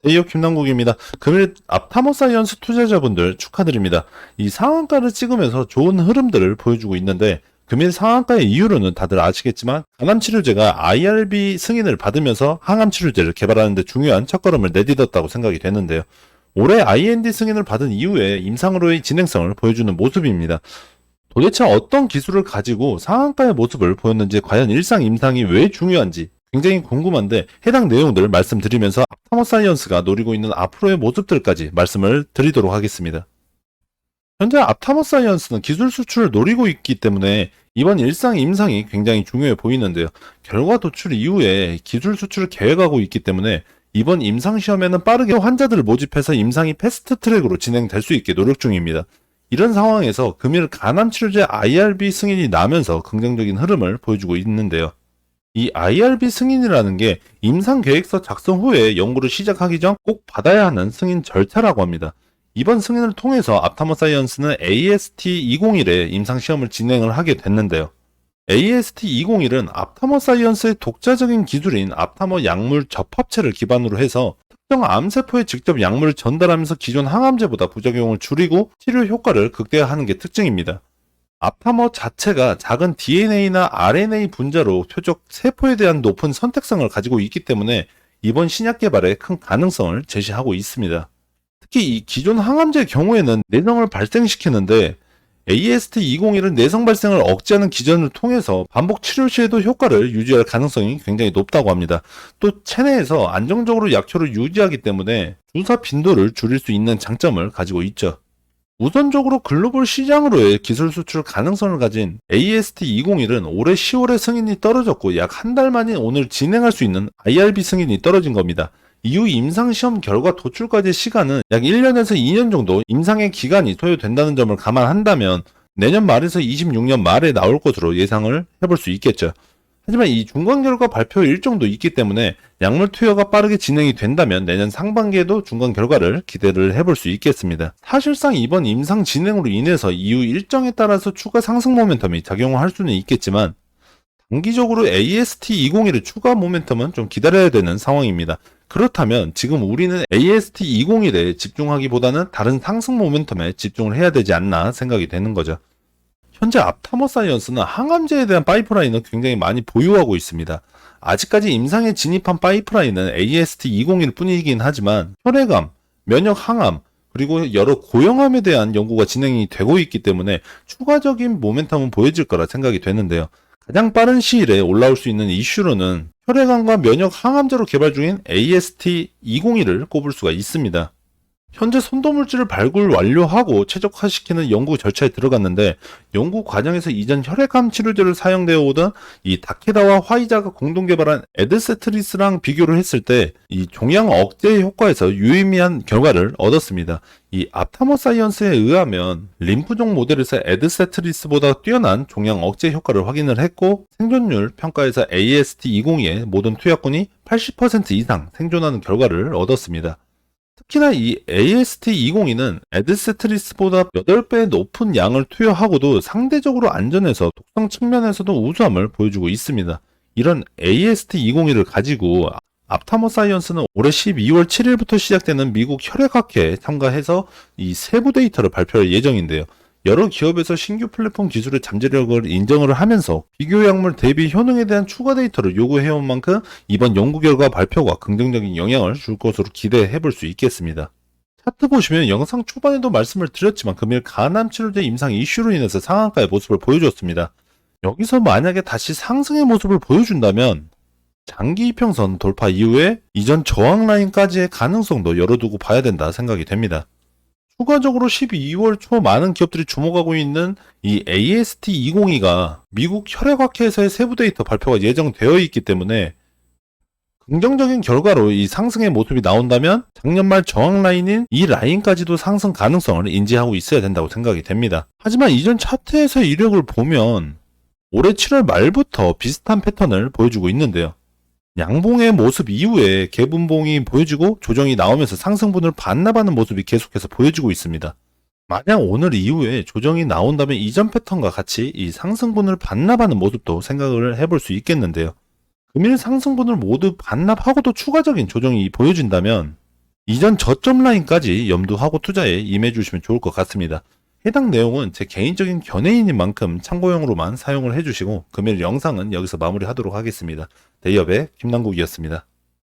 대기업 김남국입니다. 금일 앞타머사이언스 투자자분들 축하드립니다. 이 상한가를 찍으면서 좋은 흐름들을 보여주고 있는데 금일 상한가의 이유로는 다들 아시겠지만 간암치료제가 IRB 승인을 받으면서 항암치료제를 개발하는 데 중요한 첫걸음을 내딛었다고 생각이 되는데요. 올해 IND 승인을 받은 이후에 임상으로의 진행성을 보여주는 모습입니다. 도대체 어떤 기술을 가지고 상한가의 모습을 보였는지, 과연 일상 임상이 왜 중요한지 굉장히 궁금한데, 해당 내용들을 말씀드리면서 앞타머사이언스가 노리고 있는 앞으로의 모습들까지 말씀을 드리도록 하겠습니다. 현재 앞타머사이언스는 기술 수출을 노리고 있기 때문에 이번 일상 임상이 굉장히 중요해 보이는데요. 결과 도출 이후에 기술 수출을 계획하고 있기 때문에 이번 임상 시험에는 빠르게 환자들을 모집해서 임상이 패스트 트랙으로 진행될 수 있게 노력 중입니다. 이런 상황에서 금일 간암치료제 IRB 승인이 나면서 긍정적인 흐름을 보여주고 있는데요. 이 IRB 승인이라는 게 임상계획서 작성 후에 연구를 시작하기 전 꼭 받아야 하는 승인 절차라고 합니다. 이번 승인을 통해서 앞타머사이언스는 AST201의 임상시험을 진행을 하게 됐는데요. AST201은 앞타머사이언스의 독자적인 기술인 앞타머 약물 접합체를 기반으로 해서 특정 암세포에 직접 약물을 전달하면서 기존 항암제보다 부작용을 줄이고 치료 효과를 극대화하는 게 특징입니다. 앞타머 자체가 작은 DNA나 RNA 분자로 표적 세포에 대한 높은 선택성을 가지고 있기 때문에 이번 신약 개발에 큰 가능성을 제시하고 있습니다. 특히 이 기존 항암제의 경우에는 내성을 발생시키는데 AST201은 내성 발생을 억제하는 기전을 통해서 반복 치료 시에도 효과를 유지할 가능성이 굉장히 높다고 합니다. 또 체내에서 안정적으로 약효를 유지하기 때문에 주사 빈도를 줄일 수 있는 장점을 가지고 있죠. 우선적으로 글로벌 시장으로의 기술 수출 가능성을 가진 AST201은 올해 10월에 승인이 떨어졌고 약 한 달 만에 오늘 진행할 수 있는 IRB 승인이 떨어진 겁니다. 이후 임상시험 결과 도출까지의 시간은 약 1년에서 2년 정도 임상의 기간이 소요된다는 점을 감안한다면 내년 말에서 26년 말에 나올 것으로 예상을 해볼 수 있겠죠. 하지만 이 중간 결과 발표 일정도 있기 때문에 약물 투여가 빠르게 진행이 된다면 내년 상반기에도 중간 결과를 기대를 해볼 수 있겠습니다. 사실상 이번 임상 진행으로 인해서 이후 일정에 따라서 추가 상승 모멘텀이 작용할 수는 있겠지만 단기적으로 AST201의 추가 모멘텀은 좀 기다려야 되는 상황입니다. 그렇다면 지금 우리는 AST201에 집중하기보다는 다른 상승 모멘텀에 집중을 해야 되지 않나 생각이 되는 거죠. 현재 앞타머사이언스는 항암제에 대한 파이프라인을 굉장히 많이 보유하고 있습니다. 아직까지 임상에 진입한 파이프라인은 AST201 뿐이긴 하지만 혈액암, 면역 항암, 그리고 여러 고형암에 대한 연구가 진행이 되고 있기 때문에 추가적인 모멘텀은 보여질 거라 생각이 되는데요. 가장 빠른 시일에 올라올 수 있는 이슈로는 혈액암과 면역 항암제로 개발 중인 AST201을 꼽을 수가 있습니다. 현재 선도물질을 발굴 완료하고 최적화시키는 연구 절차에 들어갔는데, 연구 과정에서 이전 혈액암 치료제를 사용되어 오던 이 다케다와 화이자가 공동 개발한 에드세트리스랑 비교를 했을 때 이 종양 억제 효과에서 유의미한 결과를 얻었습니다. 이 앞타머사이언스에 의하면 림프종 모델에서 에드세트리스보다 뛰어난 종양 억제 효과를 확인을 했고, 생존율 평가에서 AST202의 모든 투약군이 80% 이상 생존하는 결과를 얻었습니다. 특히나 이 AST202는 에드세트리스보다 8배 높은 양을 투여하고도 상대적으로 안전해서 독성 측면에서도 우수함을 보여주고 있습니다. 이런 AST201을 가지고 앞타머사이언스는 올해 12월 7일부터 시작되는 미국 혈액학회에 참가해서 이 세부 데이터를 발표할 예정인데요. 여러 기업에서 신규 플랫폼 기술의 잠재력을 인정을 하면서 비교 약물 대비 효능에 대한 추가 데이터를 요구해온 만큼 이번 연구 결과 발표가 긍정적인 영향을 줄 것으로 기대해 볼 수 있겠습니다. 차트 보시면 영상 초반에도 말씀을 드렸지만 금일 간암 치료제 임상 이슈로 인해서 상한가의 모습을 보여줬습니다. 여기서 만약에 다시 상승의 모습을 보여준다면 장기 이평선 돌파 이후에 이전 저항 라인까지의 가능성도 열어두고 봐야 된다 생각이 됩니다. 추가적으로 12월 초 많은 기업들이 주목하고 있는 이 AST202가 미국 혈액학회에서의 세부 데이터 발표가 예정되어 있기 때문에 긍정적인 결과로 이 상승의 모습이 나온다면 작년 말 저항 라인인 이 라인까지도 상승 가능성을 인지하고 있어야 된다고 생각이 됩니다. 하지만 이전 차트에서의 이력을 보면 올해 7월 말부터 비슷한 패턴을 보여주고 있는데요. 양봉의 모습 이후에 개분봉이 보여지고 조정이 나오면서 상승분을 반납하는 모습이 계속해서 보여지고 있습니다. 만약 오늘 이후에 조정이 나온다면 이전 패턴과 같이 이 상승분을 반납하는 모습도 생각을 해볼 수 있겠는데요. 금일 상승분을 모두 반납하고도 추가적인 조정이 보여진다면 이전 저점 라인까지 염두하고 투자에 임해 주시면 좋을 것 같습니다. 해당 내용은 제 개인적인 견해인 만큼 참고용으로만 사용을 해주시고 금일 영상은 여기서 마무리하도록 하겠습니다. 대기업의 김남국이었습니다.